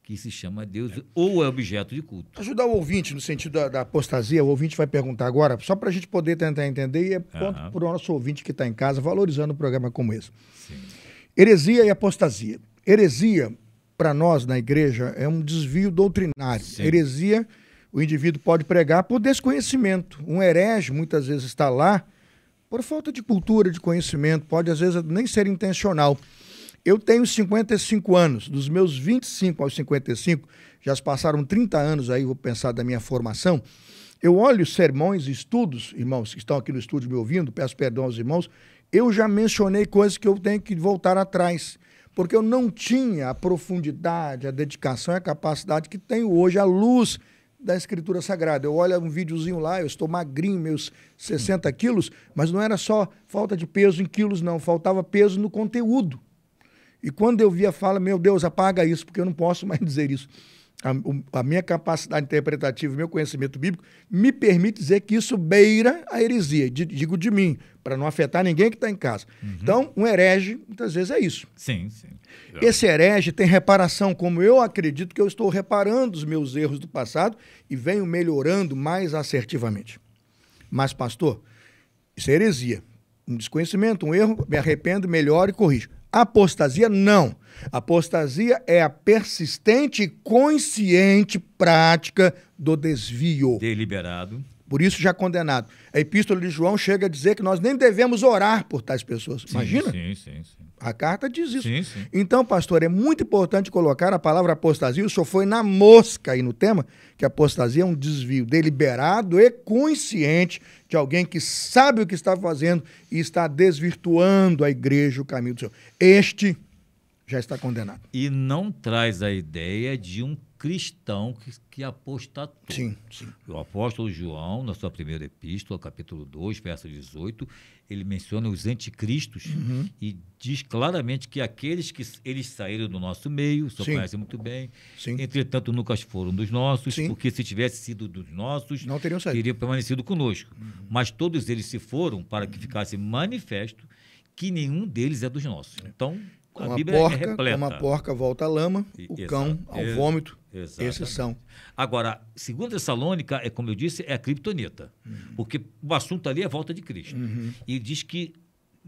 que se chama Deus ou é objeto de culto. Ajudar o ouvinte no sentido da apostasia, o ouvinte vai perguntar agora, só para a gente poder tentar entender, e é ponto para o nosso ouvinte que está em casa, valorizando um programa como esse. Heresia e apostasia. Heresia, para nós na igreja, é um desvio doutrinário. Heresia, o indivíduo pode pregar por desconhecimento. Um herege, muitas vezes, está lá por falta de cultura, de conhecimento, pode, às vezes, nem ser intencional. Eu tenho 55 anos, dos meus 25 aos 55, já se passaram 30 anos aí, vou pensar da minha formação, eu olho sermões e estudos, irmãos que estão aqui no estúdio me ouvindo, peço perdão aos irmãos, eu já mencionei coisas que eu tenho que voltar atrás, porque eu não tinha a profundidade, a dedicação e a capacidade que tenho hoje à luz da Escritura Sagrada. Eu olho um videozinho lá, eu estou magrinho, meus 60 quilos, mas não era só falta de peso em quilos, não. Faltava peso no conteúdo. E quando eu vi a fala, meu Deus, apaga isso, porque eu não posso mais dizer isso. A minha capacidade interpretativa, meu conhecimento bíblico, me permite dizer que isso beira a heresia. Digo de mim, para não afetar ninguém que está em casa. Então, um herege, muitas vezes, é isso. Sim, sim. Esse herege tem reparação, como eu acredito que eu estou reparando os meus erros do passado e venho melhorando mais assertivamente. Mas, pastor, isso é heresia. Um desconhecimento, um erro, me arrependo, melhoro e corrijo. Apostasia, não. Apostasia é a persistente e consciente prática do desvio. Deliberado. Por isso já condenado. A Epístola de João chega a dizer que nós nem devemos orar por tais pessoas. Sim, Imagina? Sim. A carta diz isso. Sim, sim. Então, pastor, é muito importante colocar a palavra apostasia. O senhor foi na mosca aí no tema, que apostasia é um desvio deliberado e consciente de alguém que sabe o que está fazendo e está desvirtuando a igreja, o caminho do Senhor. Este já está condenado. E não traz a ideia de um cristão que apostatou. Sim. O apóstolo João, na sua primeira epístola, capítulo 2, verso 18, ele menciona os anticristos e diz claramente que aqueles que eles saíram do nosso meio, o senhor conhece muito bem, entretanto nunca foram dos nossos, porque se tivesse sido dos nossos, não teriam saído. Teriam permanecido conosco. Mas todos eles se foram para que ficasse manifesto que nenhum deles é dos nossos. Então, a Bíblia é repleta. Como a porca volta à lama, o cão ao vômito. Exatamente. Esses são. Agora, segundo Tessalônica, como eu disse, é a criptonita. Porque o assunto ali é a volta de Cristo. E diz que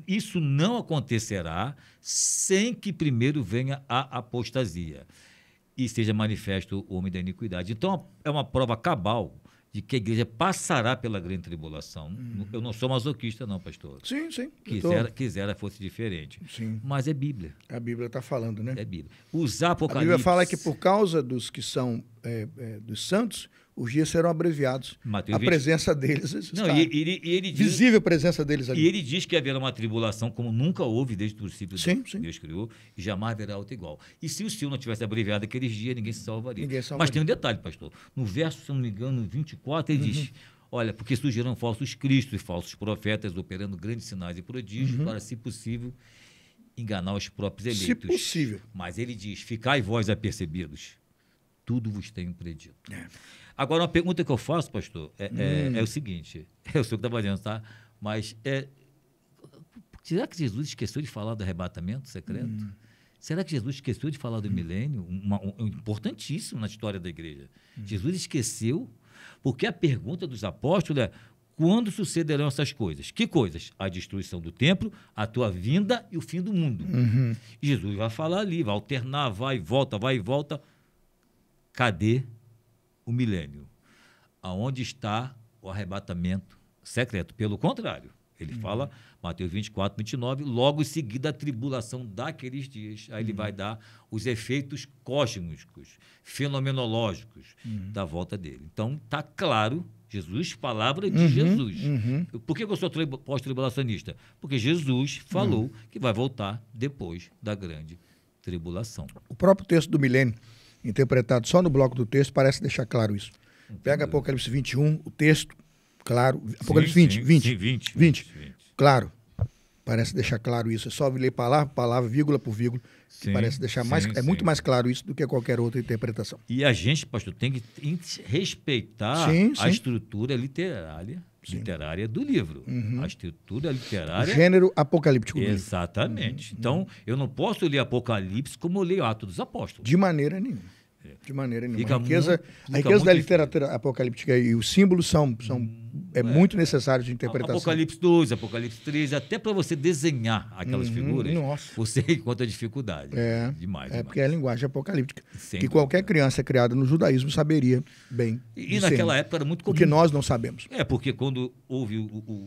isso não acontecerá sem que primeiro venha a apostasia e seja manifesto o homem da iniquidade. Então, é uma prova cabal de que a igreja passará pela grande tribulação. Eu não sou masoquista, não, pastor. Sim. Quisera fosse diferente. Sim. Mas é Bíblia. A Bíblia está falando, né? É Bíblia. Usar Apocalipse... A Bíblia fala que por causa dos que são dos santos, os dias serão abreviados. Mateus a presença deles está... Não, ele diz, visível a presença deles ali. E ele diz que haverá uma tribulação como nunca houve desde o princípio que Deus criou, e jamais haverá outra igual. E se o Senhor não tivesse abreviado aqueles dias, ninguém se salvaria. Mas tem um detalhe, pastor. No verso, se não me engano, 24, ele diz... Olha, porque surgirão falsos cristos e falsos profetas operando grandes sinais e prodígios para, se possível, enganar os próprios eleitos. Se possível. Mas ele diz, ficai vós apercebidos, tudo vos tenho predito. Agora, uma pergunta que eu faço, pastor, é o seguinte, é o senhor que está fazendo, tá? Mas será que Jesus esqueceu de falar do arrebatamento secreto? Será que Jesus esqueceu de falar do milênio? Importantíssimo na história da igreja. Jesus esqueceu, porque a pergunta dos apóstolos é: quando sucederão essas coisas? Que coisas? A destruição do templo, a tua vinda e o fim do mundo. E Jesus vai falar ali, vai alternar, vai e volta. Cadê o milênio? Aonde está o arrebatamento secreto? Pelo contrário, ele fala, Mateus 24, 29, logo em seguida a tribulação daqueles dias. Aí ele vai dar os efeitos cósmicos, fenomenológicos da volta dele. Então, está claro, Jesus, palavra de Jesus. Por que eu sou pós-tribulacionista? Porque Jesus falou que vai voltar depois da grande tribulação. O próprio texto do milênio, interpretado só no bloco do texto, parece deixar claro isso. Pega Apocalipse 21, o texto, claro. Apocalipse 20. Claro. Parece deixar claro isso. É só ler palavra por palavra, vírgula por vírgula, que parece deixar muito mais claro isso do que qualquer outra interpretação. E a gente, pastor, tem que respeitar a estrutura literária do livro. A estrutura literária... O gênero apocalíptico. Exatamente. Então, eu não posso ler Apocalipse como eu leio Atos dos Apóstolos. De maneira nenhuma. De maneira nenhuma. A riqueza da literatura apocalíptica e os símbolos são muito necessários de interpretação. Apocalipse 2, Apocalipse 3, até para você desenhar aquelas figuras, você encontra dificuldade. Demais. Porque é a linguagem apocalíptica. Que qualquer criança criada no judaísmo saberia bem. E naquela época era muito comum. O que nós não sabemos. Porque quando houve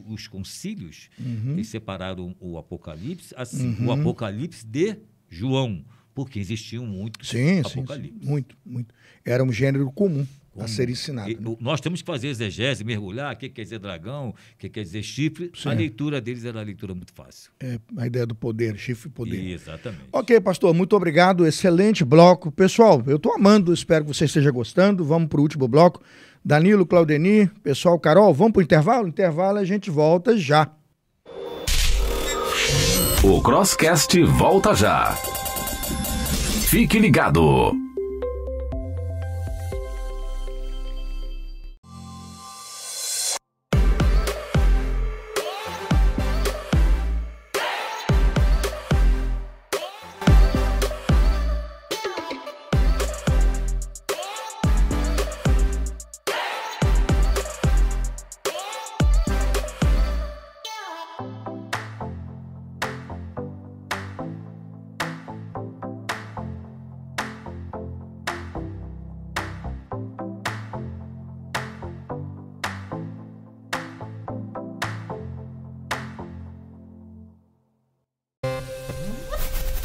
os concílios, eles separaram o Apocalipse, assim, o Apocalipse de João. Porque existiam muitos apocalipses. Muito. Era um gênero comum. a ser ensinado. Né? Nós temos que fazer exegese, mergulhar, o que quer dizer dragão, o que quer dizer chifre. Sim. A leitura deles era uma leitura muito fácil. A ideia do poder, chifre e poder. Exatamente. Ok, pastor, muito obrigado. Excelente bloco. Pessoal, eu estou amando, espero que você esteja gostando. Vamos para o último bloco. Danilo, Claudenir, pessoal, Carol, vamos para o intervalo? Intervalo, a gente volta já. O Crosscast volta já. Fique ligado.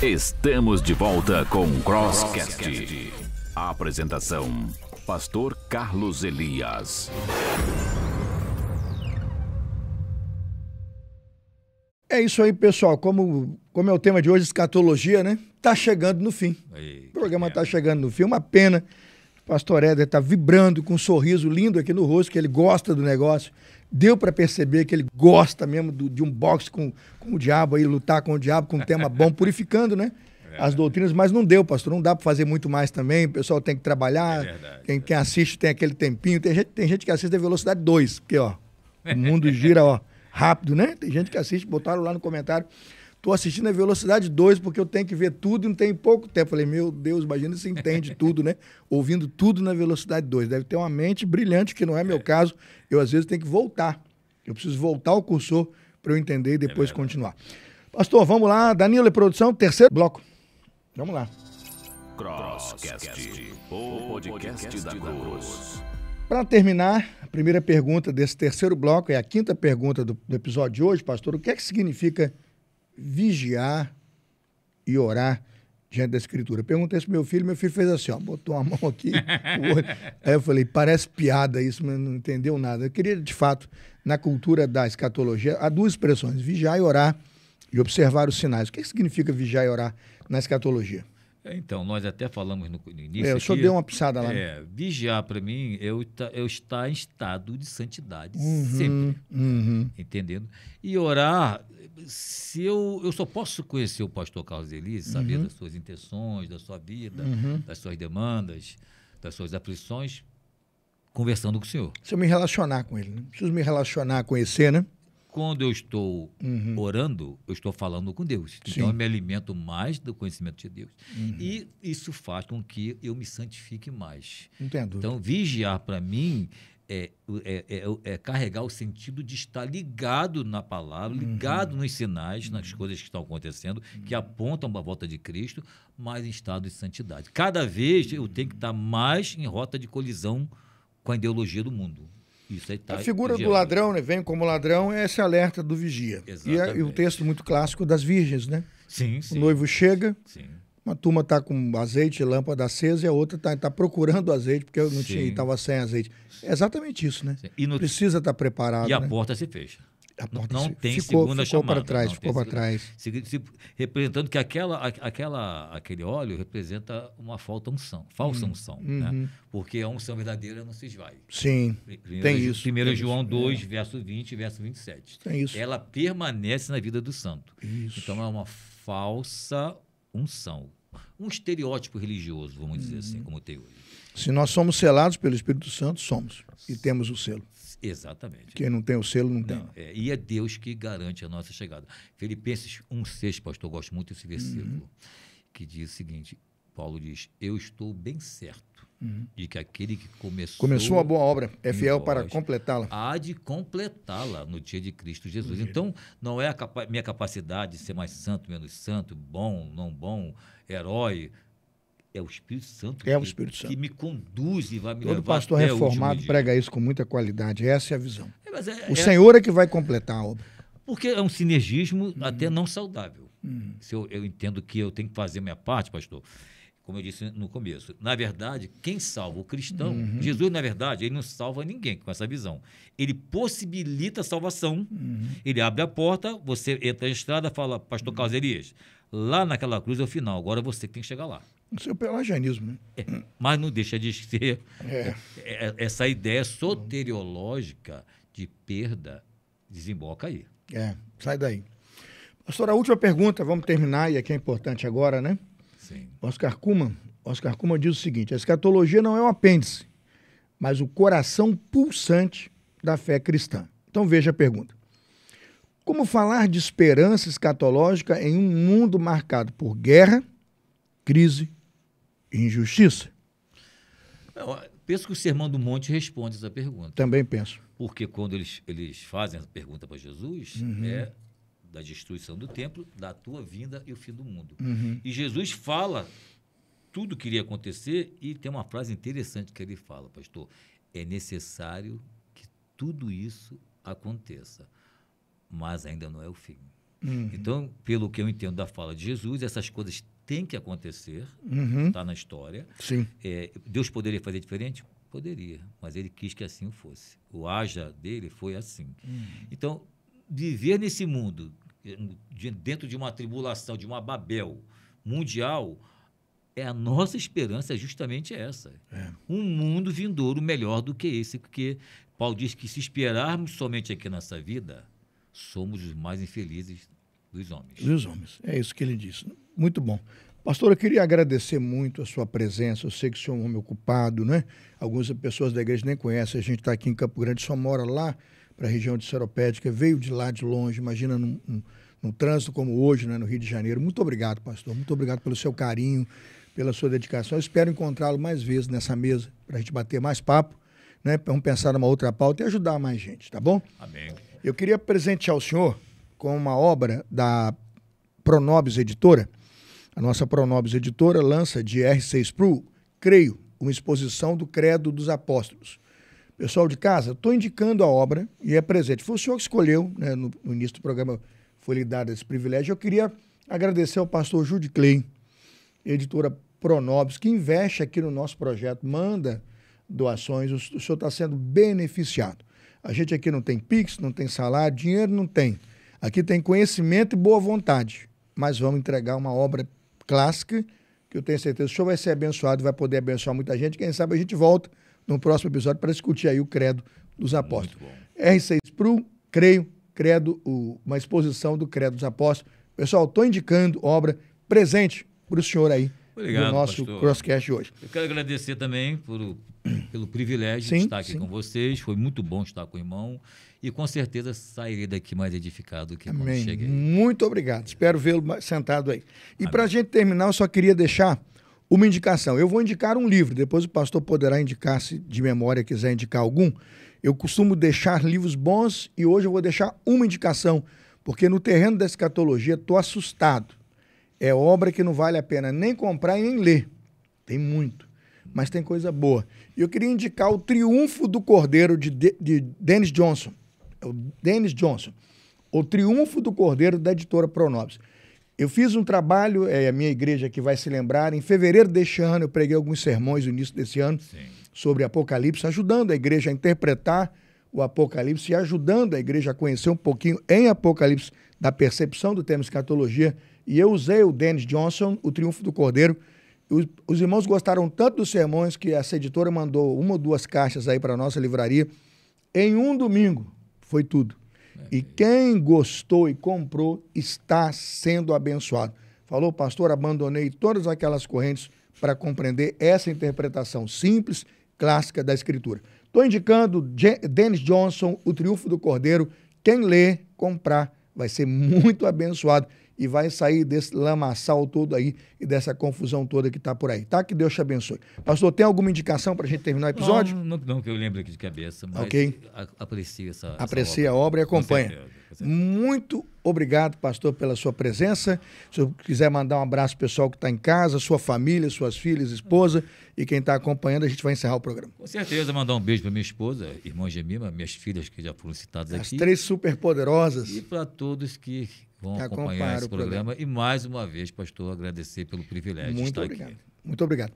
Estamos de volta com o Crosscast. A apresentação: Pastor Carlos Elias. É isso aí, pessoal. Como é o tema de hoje, escatologia, né? Tá chegando no fim. O programa tá chegando no fim. Uma pena. O pastor Éder tá vibrando com um sorriso lindo aqui no rosto, que ele gosta do negócio. Deu para perceber que ele gosta mesmo de um boxe com o diabo, aí lutar com o diabo, com um tema bom, purificando, né? As doutrinas, mas não deu, pastor. Não dá para fazer muito mais também. O pessoal tem que trabalhar. Quem assiste tem aquele tempinho. Tem gente que assiste a velocidade 2, porque, ó, o mundo gira, ó, rápido, né? Tem gente que assiste, botaram lá no comentário. Tô assistindo a velocidade 2 porque eu tenho que ver tudo e não tem pouco tempo. Falei, meu Deus, imagina se entende tudo, né? Ouvindo tudo na velocidade 2. Deve ter uma mente brilhante, que não é meu caso. Eu, às vezes, tenho que voltar. Eu preciso voltar o cursor para eu entender e depois continuar. Pastor, vamos lá. Danilo e produção, terceiro bloco. Vamos lá. Crosscast, o podcast da Cruz. Para terminar, a primeira pergunta desse terceiro bloco é a quinta pergunta do episódio de hoje, pastor. O que é que significa vigiar e orar diante da Escritura? Eu perguntei isso pro meu filho fez assim, ó, botou a mão aqui, o olho. Aí eu falei, parece piada isso, mas não entendeu nada. Eu queria, de fato, na cultura da escatologia, há duas expressões, vigiar e orar e observar os sinais. O que significa vigiar e orar na escatologia? Então, nós até falamos no início. Eu só dei uma pisada lá. Vigiar, para mim, eu estar em estado de santidade, sempre. Entendendo? E orar, se eu só posso conhecer o pastor Carlos Elias, saber das suas intenções, da sua vida, das suas demandas, das suas aflições, conversando com o senhor. Se eu me relacionar com ele, né? Preciso me relacionar, conhecer, né? Quando eu estou orando, eu estou falando com Deus. Sim. Então, eu me alimento mais do conhecimento de Deus. E isso faz com que eu me santifique mais. Entendo. Então, vigiar, para mim, é carregar o sentido de estar ligado na palavra, ligado nos sinais, nas coisas que estão acontecendo, que apontam para a volta de Cristo, mas em estado de santidade. Cada vez eu tenho que estar mais em rota de colisão com a ideologia do mundo. Isso aí tá a figura do ladrão, né? Vem como ladrão, é esse alerta do vigia. E o texto muito clássico das virgens, né? Sim. O noivo chega, Sim. uma turma está com azeite, lâmpada acesa, e a outra está procurando azeite, porque não tinha, estava sem azeite. É exatamente isso, né? Precisa estar preparado. E a porta se fecha. A porta não tem segunda chamada. Ficou para trás. Representando que aquele óleo representa uma falsa unção, né? Porque a unção verdadeira não se esvai. Sim, tem isso. 1 João 2, verso 20 e verso 27. Tem isso. Ela permanece na vida do santo. Isso. Então é uma falsa unção. Um estereótipo religioso, vamos dizer assim, como tem hoje. Se nós somos selados pelo Espírito Santo, somos. E temos o selo. Exatamente. Quem não tem o selo, não tem. E é Deus que garante a nossa chegada. Filipenses 1,6, pastor, eu gosto muito desse versículo, que diz o seguinte, Paulo diz, eu estou bem certo de que aquele que começou a boa obra, é fiel para completá-la. Há de completá-la no dia de Cristo Jesus. Então, não é a minha capacidade de ser mais santo, menos santo, bom, não bom, herói. É o Espírito Santo, que me conduz e vai me levar. Todo pastor até reformado prega isso com muita qualidade. Essa é a visão. O Senhor Senhor é que vai completar a obra. Porque é um sinergismo até não saudável. Se eu entendo que eu tenho que fazer a minha parte, pastor. como eu disse no começo, na verdade, quem salva o cristão, Jesus, na verdade, ele não salva ninguém com essa visão. Ele possibilita a salvação, ele abre a porta, você entra na estrada, fala, pastor Carlos Elias, lá naquela cruz é o final, agora você que tem que chegar lá. Isso é o pelagianismo, né? Mas não deixa de ser essa ideia soteriológica de perda, desemboca aí. Sai daí. Pastor, a última pergunta, vamos terminar, e aqui é importante agora, né? Sim. Oscar Cuman diz o seguinte: a escatologia não é um apêndice, mas o coração pulsante da fé cristã. Então veja a pergunta. Como falar de esperança escatológica em um mundo marcado por guerra, crise e injustiça? Eu penso que o Sermão do Monte responde essa pergunta. Também penso. Porque quando eles fazem a pergunta para Jesus, é da destruição do templo, da tua vinda e o fim do mundo. E Jesus fala tudo que iria acontecer e tem uma frase interessante que ele fala, pastor, é necessário que tudo isso aconteça, mas ainda não é o fim. Então, pelo que eu entendo da fala de Jesus, essas coisas têm que acontecer, está na história. Sim. Deus poderia fazer diferente? Poderia, mas ele quis que assim fosse. O haja dele foi assim. Então, viver nesse mundo, dentro de uma tribulação, de uma Babel mundial, a nossa esperança é justamente essa. Um mundo vindouro melhor do que esse, porque Paulo diz que se esperarmos somente aqui nessa vida, somos os mais infelizes dos homens. Dos homens, é isso que ele disse. Muito bom. Pastor, eu queria agradecer muito a sua presença. Eu sei que o senhor é um homem ocupado, né? Algumas pessoas da igreja nem conhecem. A gente está aqui em Campo Grande, só mora lá para a região de Seropédica, veio de lá de longe, imagina num trânsito como hoje, né, no Rio de Janeiro. Muito obrigado, pastor. Muito obrigado pelo seu carinho, pela sua dedicação. Eu espero encontrá-lo mais vezes nessa mesa para a gente bater mais papo, né? Vamos pensar numa outra pauta e ajudar mais gente, tá bom? Amém. Eu queria presentear o senhor com uma obra da Pronobis Editora. A nossa Pronobis Editora lança de R6 Pro, creio, uma exposição do Credo dos Apóstolos. Pessoal de casa, estou indicando a obra e é presente. Foi o senhor que escolheu, né, no início do programa foi lhe dado esse privilégio. Eu queria agradecer ao pastor Jude Clay, editora Pronobis, que investe aqui no nosso projeto, manda doações, o senhor está sendo beneficiado. A gente aqui não tem Pix, não tem salário, dinheiro não tem. Aqui tem conhecimento e boa vontade, mas vamos entregar uma obra clássica que eu tenho certeza que o senhor vai ser abençoado, vai poder abençoar muita gente. Quem sabe a gente volta no próximo episódio para discutir aí o Credo dos Apóstolos. R6 Pro, Credo, uma exposição do Credo dos Apóstolos. Pessoal, estou indicando obra presente para o senhor aí. Obrigado, do nosso pastor. Crosscast hoje. Eu quero agradecer também pelo privilégio de estar aqui com vocês. Foi muito bom estar com o irmão e com certeza sairei daqui mais edificado do que quando cheguei. Muito obrigado. Espero vê-lo sentado aí. E para a gente terminar, eu só queria deixar uma indicação. Eu vou indicar um livro, depois o pastor poderá indicar, se de memória quiser indicar algum. Eu costumo deixar livros bons e hoje eu vou deixar uma indicação, porque no terreno da escatologia estou assustado. É obra que não vale a pena nem comprar e nem ler. Tem muito, mas tem coisa boa. E eu queria indicar O Triunfo do Cordeiro, de Dennis Johnson. É o Dennis Johnson. O Triunfo do Cordeiro, da editora Pronobis. Eu fiz um trabalho, a minha igreja que vai se lembrar, em fevereiro deste ano, eu preguei alguns sermões no início desse ano, sobre Apocalipse, ajudando a igreja a interpretar o Apocalipse e ajudando a igreja a conhecer um pouquinho em Apocalipse da percepção do tema escatologia. E eu usei o Dennis Johnson, O Triunfo do Cordeiro. Os irmãos gostaram tanto dos sermões que essa editora mandou 1 ou 2 caixas aí para a nossa livraria. Em um domingo, foi tudo. E quem gostou e comprou está sendo abençoado. Falou, pastor, abandonei todas aquelas correntes para compreender essa interpretação simples, clássica da Escritura. Estou indicando Dennis Johnson, O Triunfo do Cordeiro. Quem ler, comprar, vai ser muito abençoado e vai sair desse lamaçal todo aí e dessa confusão toda que está por aí. Tá? Que Deus te abençoe. Pastor, tem alguma indicação para a gente terminar o episódio? Não que eu lembre aqui de cabeça, mas aprecio essa Aprecia a obra e acompanha. Com certeza. Muito obrigado, pastor, pela sua presença. Se eu quiser mandar um abraço pro pessoal que está em casa, sua família, suas filhas, esposa e quem está acompanhando, a gente vai encerrar o programa. Com certeza, mandar um beijo para minha esposa, irmã Gemima, minhas filhas que já foram citadas aqui. As 3 superpoderosas. E para todos que vão acompanhar esse programa. E mais uma vez, pastor, agradecer pelo privilégio de estar aqui. Muito obrigado.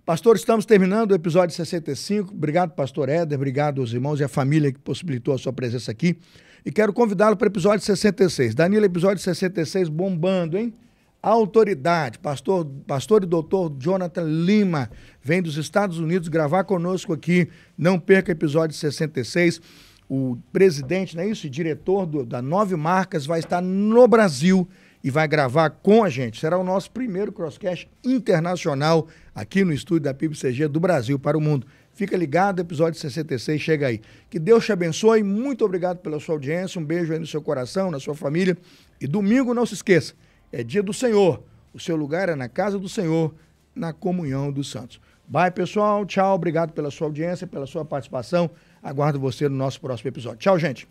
Pastor, estamos terminando o episódio 65. Obrigado, pastor Éder. Obrigado aos irmãos e à família que possibilitou a sua presença aqui. E quero convidá-lo para o episódio 66. Danilo, episódio 66 bombando, hein? Autoridade. Pastor e doutor Jonathan Lima vem dos Estados Unidos gravar conosco aqui. Não perca o episódio 66. O presidente, não é isso? E diretor da 9 Marcas vai estar no Brasil e vai gravar com a gente. Será o nosso primeiro Crosscast internacional aqui no estúdio da PIBCG do Brasil para o mundo. Fica ligado, episódio 66 chega aí. Que Deus te abençoe, muito obrigado pela sua audiência, um beijo aí no seu coração, na sua família. E domingo, não se esqueça, é dia do Senhor. O seu lugar é na casa do Senhor, na comunhão dos santos. Bye, pessoal. Tchau. Obrigado pela sua audiência, pela sua participação. Aguardo você no nosso próximo episódio. Tchau, gente.